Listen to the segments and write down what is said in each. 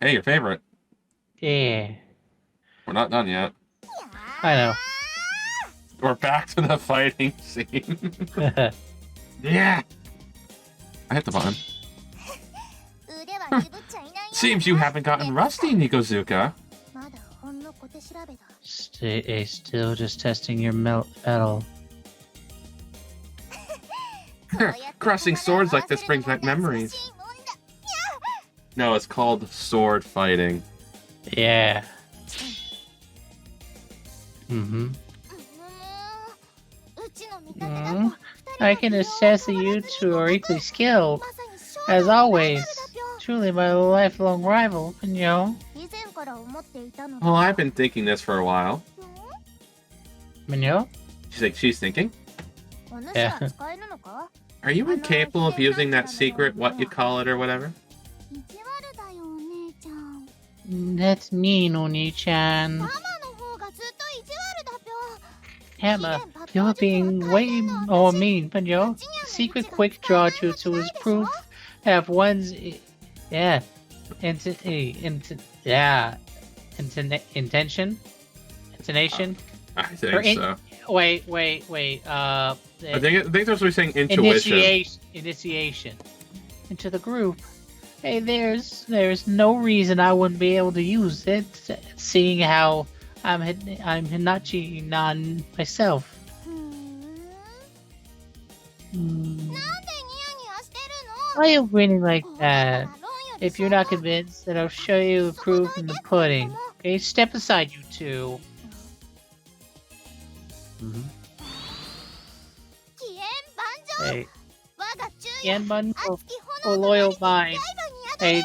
Hey, your favorite. Yeah. We're not done yet. I know. We're back to the fighting scene. Yeah. I hit the button. Seems you haven't gotten rusty, Nikozuka. Still just testing your metal. Crossing swords like this brings back memories. No, it's called sword fighting. Yeah. Mm-hmm. I can assess that you two are equally skilled. As always, truly my lifelong rival, Yo. Well, I've been thinking this for a while. Minyo? She's thinking? Yeah. Are you incapable of using that secret, what you call it or whatever? That's mean, Oni-chan. Hammer, you're being way more mean, but yo, secret quick draw jutsu is proof of one's intonation. I think so. Wait. I think they're supposed to be saying intuition. Initiation into the group. Hey, there's no reason I wouldn't be able to use it, seeing how I'm Hinachi-nan myself. Why are you grinning like that? If you're not convinced, then I'll show you the proof in the pudding. Okay, step aside, you two. Hey, Yanbanjo, oh loyal mind. Hey,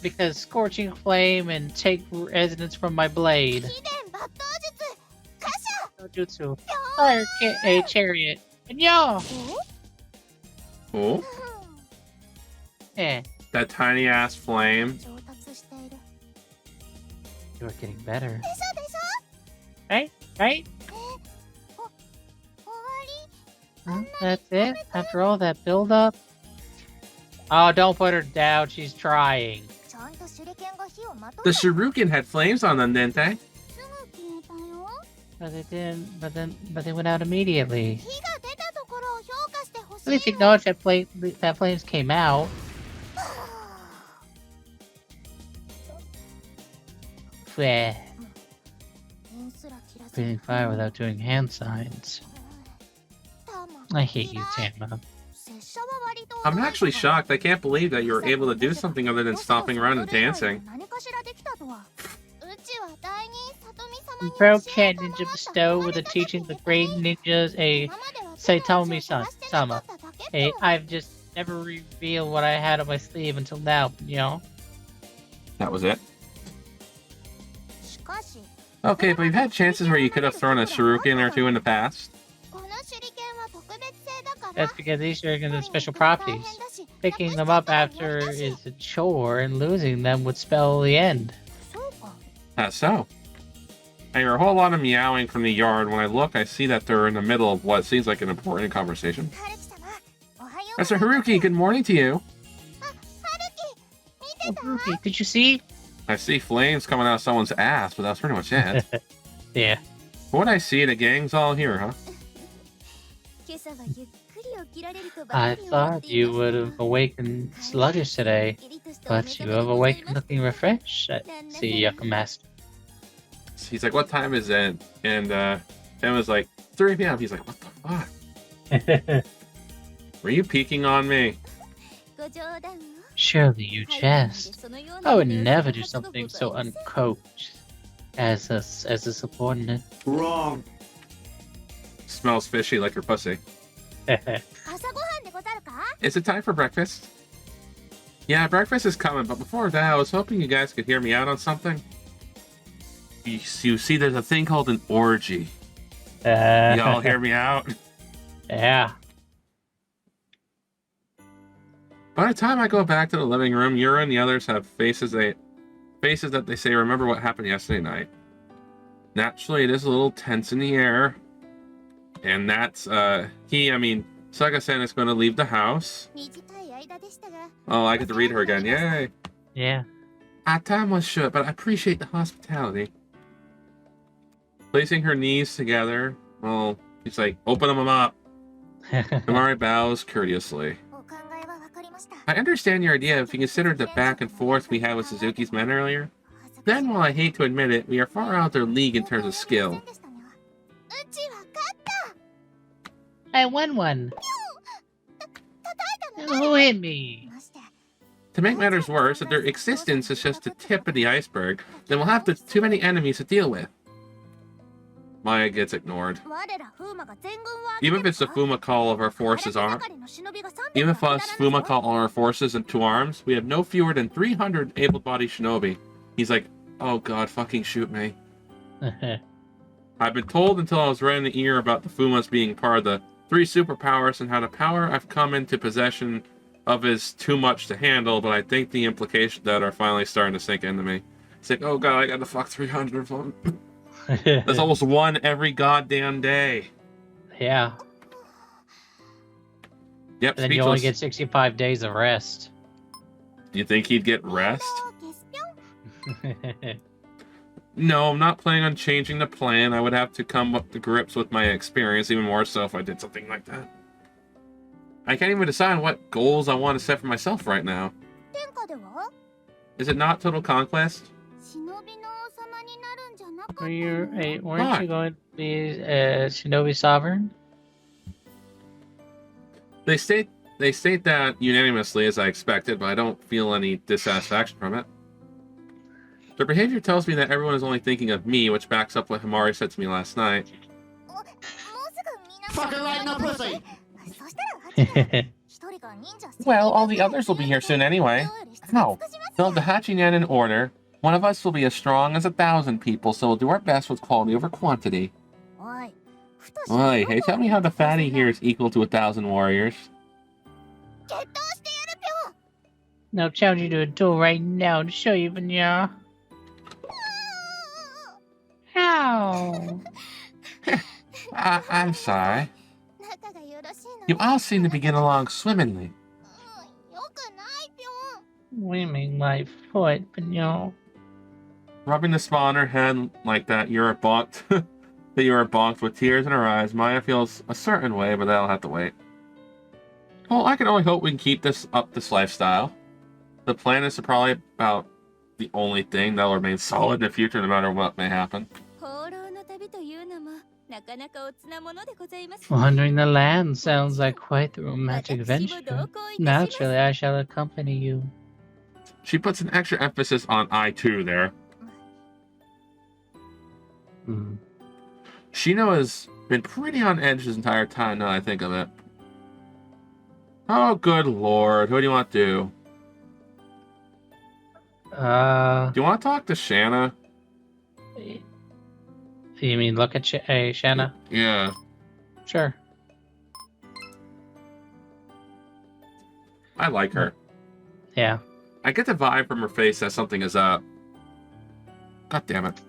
because scorching flame and take resonance from my blade. No jutsu. Fire a chariot. And yo! Oh? Eh. That tiny ass flame. You're getting better. Right? That's it? After all that build-up? Oh, don't put her down. She's trying. The shuriken had flames on them, didn't they? But they didn't. But they went out immediately. At least acknowledge that flames came out. Bleh. Breathing fire without doing hand signs. I hate you, Tama. I'm actually shocked. I can't believe that you were able to do something other than stomping around and dancing. Pro Cat Ninja bestowed with the teaching the great ninjas a Saitomi-sama. I've just never revealed what I had on my sleeve until now, That was it? Okay, but you've had chances where you could have thrown a shuriken or two in the past. That's because these shurikens have special properties. Picking them up after is a chore, and losing them would spell the end. That's so. I hear a whole lot of meowing from the yard. When I look, I see that they're in the middle of what seems like an important conversation. Mr. Haruki, good morning to you. Oh, Haruki, did you see? I see flames coming out of someone's ass, but that's pretty much it. Yeah. What I see, the gang's all here, huh? I thought you would have awakened sluggish today, but you have awakened looking refreshed. I see, Yucca Master. He's like, what time is it? And Ben was like, 3 p.m. He's like, what the fuck? Were you peeking on me? Surely you jest. I would never do something so uncoached as a subordinate. Wrong. Smells fishy like your pussy. Is it time for breakfast? Yeah, breakfast is coming, but before that, I was hoping you guys could hear me out on something. You see, there's a thing called an orgy. Y'all hear me out? Yeah. By the time I go back to the living room, Yura and the others have faces that they say remember what happened yesterday night. Naturally, it is a little tense in the air. And that's, Saga-san is going to leave the house. Oh, I get to read her again. Yay! Yeah. Our time was short, but I appreciate the hospitality. Placing her knees together, well, he's like, open them up. Himari bows courteously. I understand your idea if you consider the back and forth we had with Suzuki's men earlier. Then, while I hate to admit it, we are far out their league in terms of skill. I won one. Who hit me? To make matters worse, if their existence is just the tip of the iceberg, then we'll have too many enemies to deal with. Maya gets ignored. Even if it's the Fuma call of our forces even if us Fuma call all our forces into arms, we have no fewer than 300 able-bodied shinobi. He's like, oh god, fucking shoot me. I've been told until I was right in the ear about the Fumas being part of the 3 superpowers and how the power I've come into possession of is too much to handle, but I think the implications of that are finally starting to sink into me. It's like, oh god, I gotta fuck 300 of them. That's almost one every goddamn day. Yeah. Yep, then you only get 65 days of rest. Do you think he'd get rest? No, I'm not planning on changing the plan. I would have to come up to grips with my experience, even more so if I did something like that. I can't even decide what goals I want to set for myself right now. Is it not Total Conquest? Weren't you going to be Shinobi Sovereign? They state that unanimously, as I expected, but I don't feel any dissatisfaction from it. Their behavior tells me that everyone is only thinking of me, which backs up what Himari said to me last night. Fucking right now, pussy! Well, all the others will be here soon anyway. No, they'll have the Hachinan in order. One of us will be as strong as 1,000 people, so we'll do our best with quality over quantity. Oi, hey, tell me how the fatty here is equal to 1,000 warriors. Now challenge you to a duel right now to show you, Vanya. How? I'm sorry. You all seem to be getting along swimmingly. Swimming my foot, Vanya. Rubbing the spot on her head like that, you're bonked. That you are bonked with tears in her eyes. Maya feels a certain way, but that'll have to wait. Well, I can only hope we can keep this lifestyle. The plan is probably about the only thing that'll remain solid in the future, no matter what may happen. Wandering the land sounds like quite the romantic venture. Naturally, I shall accompany you. She puts an extra emphasis on I too there. Shino has been pretty on edge this entire time now that I think of it. Oh, good lord. Who do you want to do? Do you want to talk to Shanna? You mean look at Shanna? Yeah. Sure. I like her. Yeah. I get the vibe from her face that something is up. God damn it.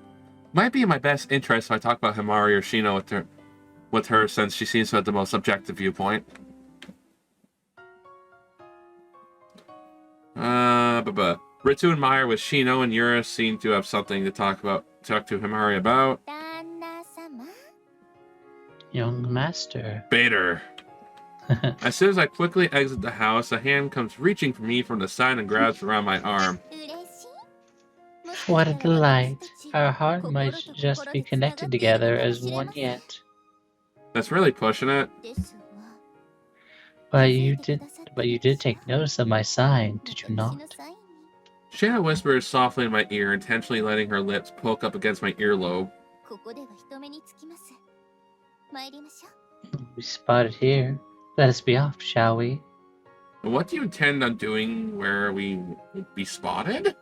Might be in my best interest if I talk about Himari or Shino with her since she seems to have the most objective viewpoint. Ritsu and Meyer with Shino and Yura seem to have something to talk to Himari about. Young master. Bader. As soon as I quickly exit the house, a hand comes reaching for me from the side and grabs around my arm. What a delight. Our heart might just be connected together as one yet. That's really pushing it. But you did take notice of my sign, did you not? Shanna whispers softly in my ear, intentionally letting her lips poke up against my earlobe. We spotted here. Let us be off, shall we? What do you intend on doing where we would be spotted?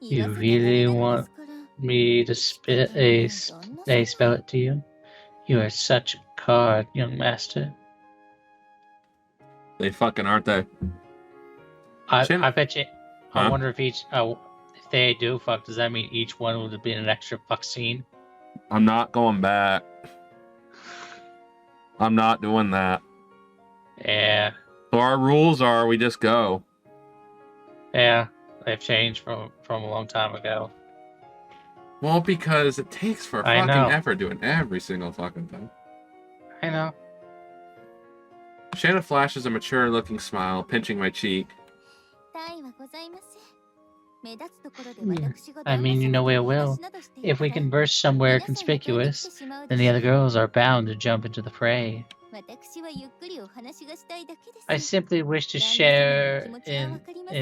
You really want me to spell it to you? You are such a card, young master. They fucking aren't they? I bet you. Huh? I wonder if if they do fuck, does that mean each one would have been an extra fuck scene? I'm not going back. I'm not doing that. Yeah. So our rules are we just go. Yeah, they've changed from a long time ago. Well, because it takes for I fucking know. effort doing every single fucking thing. I know. Shanna flashes a mature-looking smile, pinching my cheek. I mean, you know we will. If we can burst somewhere conspicuous, then the other girls are bound to jump into the fray. I simply wish to share in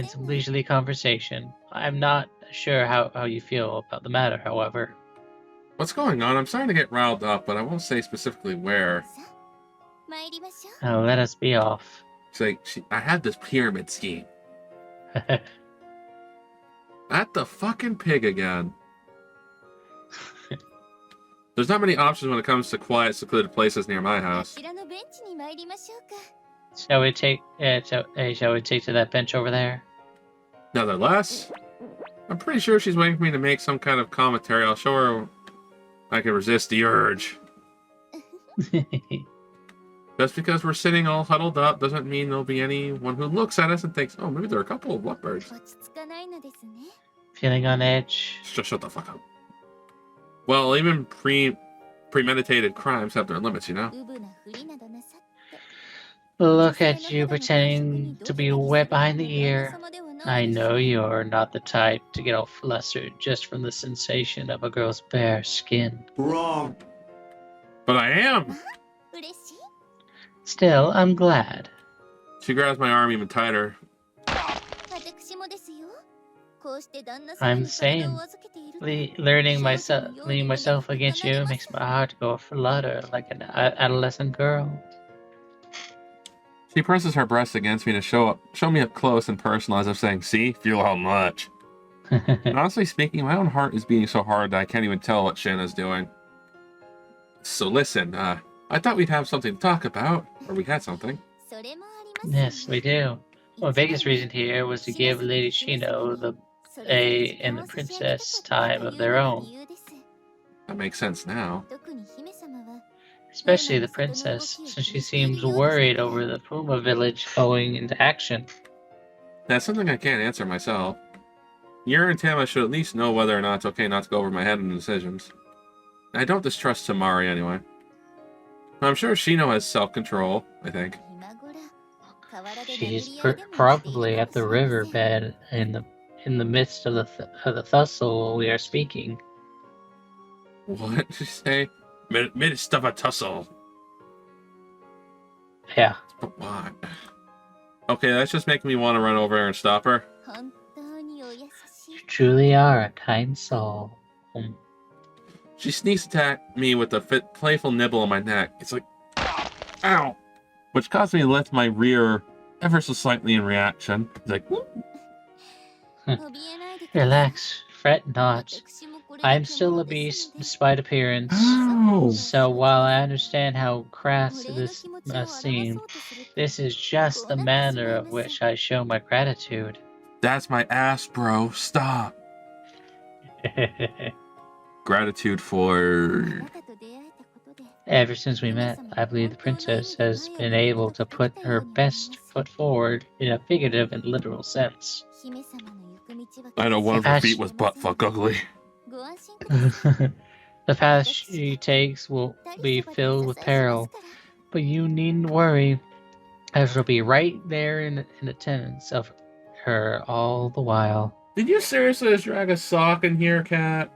some leisurely conversation. I'm not sure how you feel about the matter, however. What's going on? I'm starting to get riled up, but I won't say specifically where. Now let us be off. It's like, I had this pyramid scheme. At the fucking pig again. There's not many options when it comes to quiet, secluded places near my house. Shall we take to that bench over there? Nevertheless, I'm pretty sure she's waiting for me to make some kind of commentary. I'll show her I can resist the urge. Just because we're sitting all huddled up doesn't mean there'll be anyone who looks at us and thinks, oh, maybe there are a couple of lovebirds. Feeling on edge? Just shut the fuck up. Well, even premeditated crimes have their limits, you know? Look at you pretending to be wet behind the ear. I know you're not the type to get all flustered just from the sensation of a girl's bare skin. Wrong. But I am! Still, I'm glad. She grabs my arm even tighter. I'm the same. Leaning myself against you makes my heart go flutter like an adolescent girl. She presses her breast against me to show me up close and personal, as if saying, see, feel how much. And honestly speaking, my own heart is beating so hard that I can't even tell what Shanna's doing. So listen, I thought we'd have something to talk about, or we had something. Yes, we do. Well, the biggest reason here was to give Lady Shino and the princess time of their own. That makes sense now. Especially the princess, since she seems worried over the Puma village going into action. That's something I can't answer myself. Yura and Tama should at least know whether or not it's okay not to go over my head in decisions. I don't distrust Tamari anyway. I'm sure Shino has self-control, I think. She's probably at the riverbed in the midst of the tussle we are speaking. What did you say? Midst of a tussle. Yeah. But why? Okay, that's just making me want to run over there and stop her. You truly are a kind soul. She sneaks attack me with a playful nibble on my neck. It's like, ow! Which caused me to lift my rear ever so slightly in reaction. It's like, Relax, fret not. I am still a beast despite appearance. ow! So while I understand how crass this must seem, this is just the manner of which I show my gratitude. That's my ass, bro. Stop. Gratitude for... Ever since we met, I believe the princess has been able to put her best foot forward in a figurative and literal sense. I know one of her feet was butt-fuck ugly. The path she takes will be filled with peril, but you needn't worry, as she'll be right there in attendance of her all the while. Did you seriously just drag a sock in here, cat?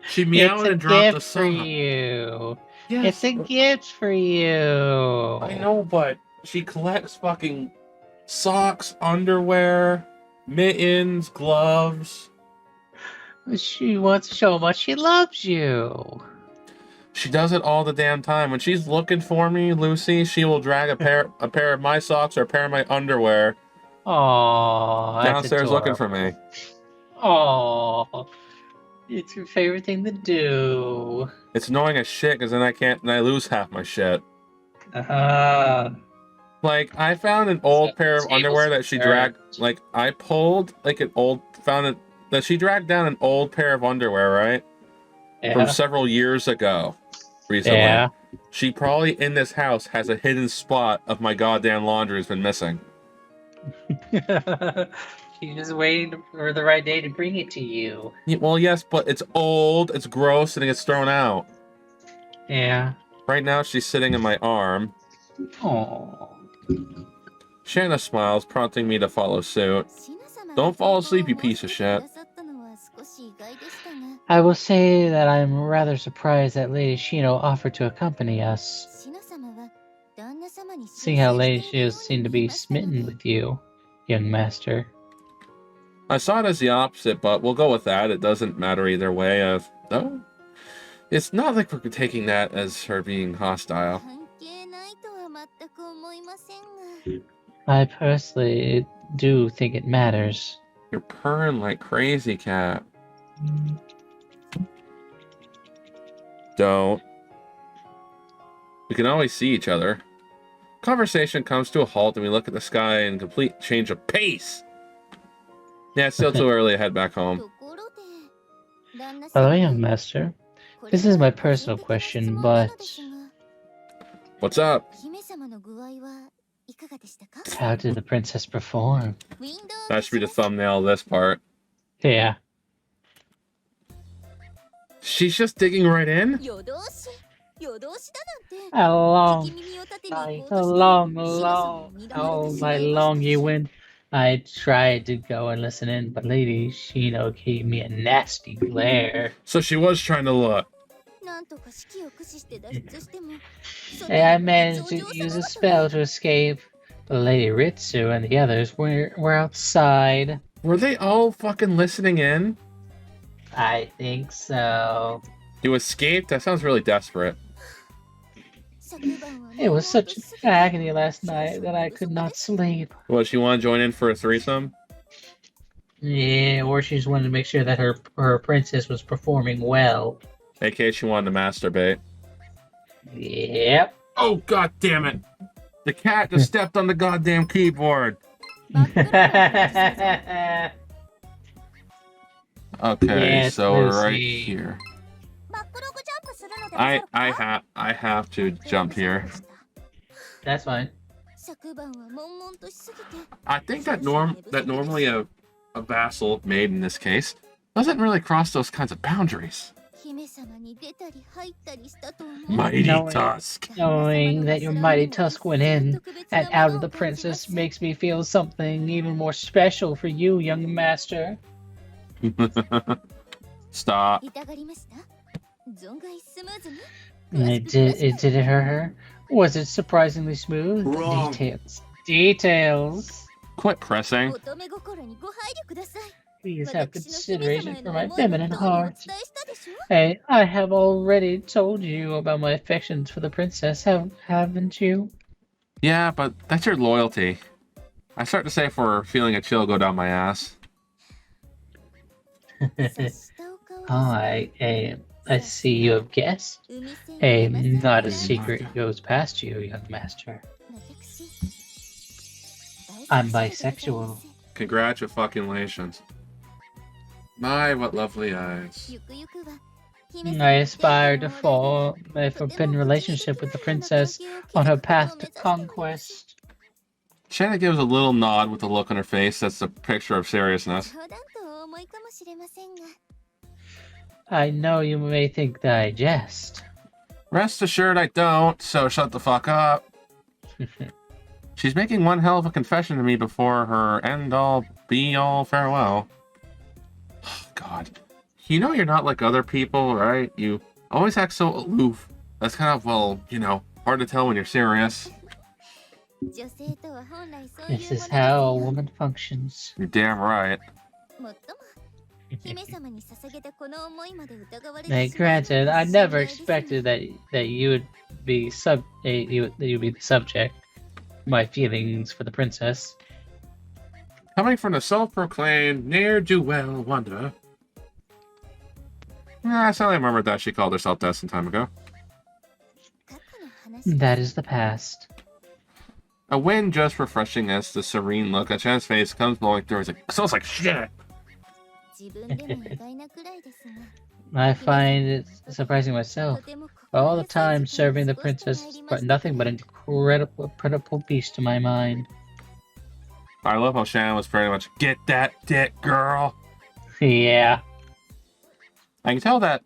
She meowed and dropped the sock. It's a gift for you. Yes, It's a gift for you. I know, but she collects fucking socks, underwear, mittens, gloves. She wants to show how much she loves you. She does it all the damn time. When she's looking for me, Lucy, she will drag a pair of my socks or a pair of my underwear downstairs looking for me. Aww. It's your favorite thing to do. It's annoying as shit because then I lose half my shit. Like, I found an old pair of underwear that she dragged. Like, I pulled like that she dragged down an old pair of underwear, right? Yeah. From several years ago. Recently. Yeah. She probably in this house has a hidden spot of my goddamn laundry has been missing. She's just waiting for the right day to bring it to you. Yeah, well, yes, but it's old, it's gross, and it gets thrown out. Yeah. Right now, she's sitting in my arm. Aww. Shanna smiles, prompting me to follow suit. Don't fall asleep, you piece of shit. I will say that I'm rather surprised that Lady Shino offered to accompany us, seeing how Lady Shino seemed to be smitten with you, young master. I saw it as the opposite, but we'll go with that. It doesn't matter either way. No, it's not like we're taking that as her being hostile. I personally do think it matters. You're purring like crazy, cat. Don't. We can always see each other. Conversation comes to a halt and we look at the sky in complete change of pace. Yeah, it's still too early to head back home. Hello, young master. This is my personal question, but... What's up? How did the princess perform? That should be the thumbnail of this part. Yeah. She's just digging right in? How long you went. I tried to go and listen in, but Lady Shino gave me a nasty glare. So she was trying to look. Hey, I managed to use a spell to escape, but Lady Ritsu and the others were outside. Were they all fucking listening in? I think so. You escaped? That sounds really desperate. It was such agony last night that I could not sleep. What, she want to join in for a threesome? Yeah, or she just wanted to make sure that her princess was performing well. AKA she wanted to masturbate. Yep. Oh, god damn it! The cat just stepped on the goddamn keyboard! Okay, so we're right here. I have to jump here. That's fine. I think that normally a vassal, maid in this case, doesn't really cross those kinds of boundaries. Mighty Tusk. Knowing that your mighty tusk went in and out of the princess makes me feel something even more special for you, young master. Stop. Did it hurt her? Was it surprisingly smooth? Wrong. Details. Quit pressing. Please have consideration for my feminine heart. Hey, I have already told you about my affections for the princess, haven't you? Yeah, but that's your loyalty. I start to say for feeling a chill go down my ass. I see you have guessed. Not a secret goes past you, young master. I'm bisexual. Congratulations. My, what lovely eyes. I aspire to fall a forbidden relationship with the princess on her path to conquest. Shanna gives a little nod with a look on her face that's a picture of seriousness. I know you may think that I jest. Rest assured I don't, so shut the fuck up. She's making one hell of a confession to me before her end-all, be-all farewell. Oh, God. You know you're not like other people, right? You always act so aloof. That's kind of, well, you know, hard to tell when you're serious. This is how a woman functions. You're damn right. Granted, I never expected that you would be the subject. My feelings for the princess. Coming from the self-proclaimed ne'er-do-well wanderer. I suddenly remembered that she called herself that some time ago. That is the past. A wind just refreshing as the serene look on Chan's face comes blowing through. It's like, smells like shit. I find it surprising myself. All the time serving the princess brought nothing but an incredible peace to my mind. I love how Shannon was pretty much, get that dick, girl. Yeah. I can tell that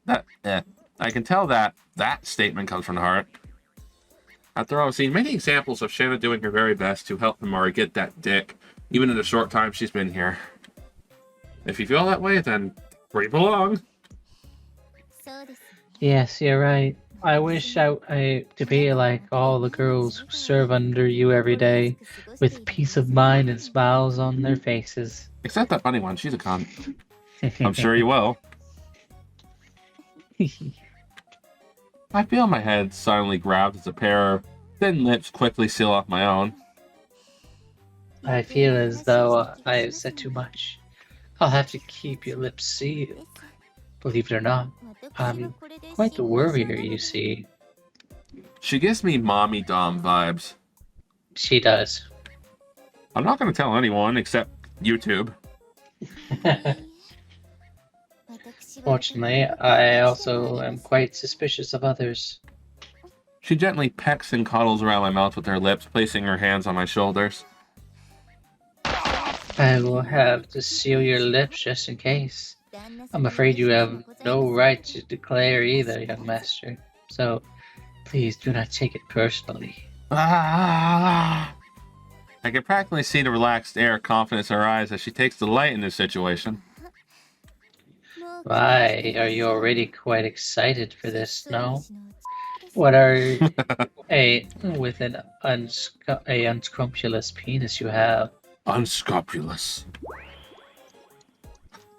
statement comes from the heart. After all, I've seen many examples of Shannon doing her very best to help Himari get that dick, even in the short time she's been here. If you feel that way, then bring it along. Yes, you're right. I wish I to be like all the girls who serve under you every day, with peace of mind and smiles on their faces. Except that funny one, she's a cunt. I'm sure you will. I feel my head suddenly grabbed as a pair of thin lips quickly seal off my own. I feel as though I have said too much. I'll have to keep your lips sealed. Believe it or not, I'm quite the worrier, you see. She gives me mommy dom vibes. She does. I'm not going to tell anyone except YouTube. Fortunately, I also am quite suspicious of others. She gently pecks and cuddles around my mouth with her lips, placing her hands on my shoulders. I will have to seal your lips just in case. I'm afraid you have no right to declare either, young master. So, please do not take it personally. Ah! I can practically see the relaxed air of confidence in her eyes as she takes delight in this situation. Why, are you already quite excited for this, no? What are with an unscrupulous penis you have? Unscrupulous.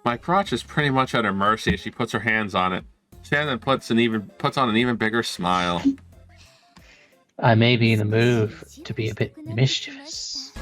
My crotch is pretty much at her mercy as she puts her hands on it. Shannon puts on an even bigger smile. I may be in the mood to be a bit mischievous.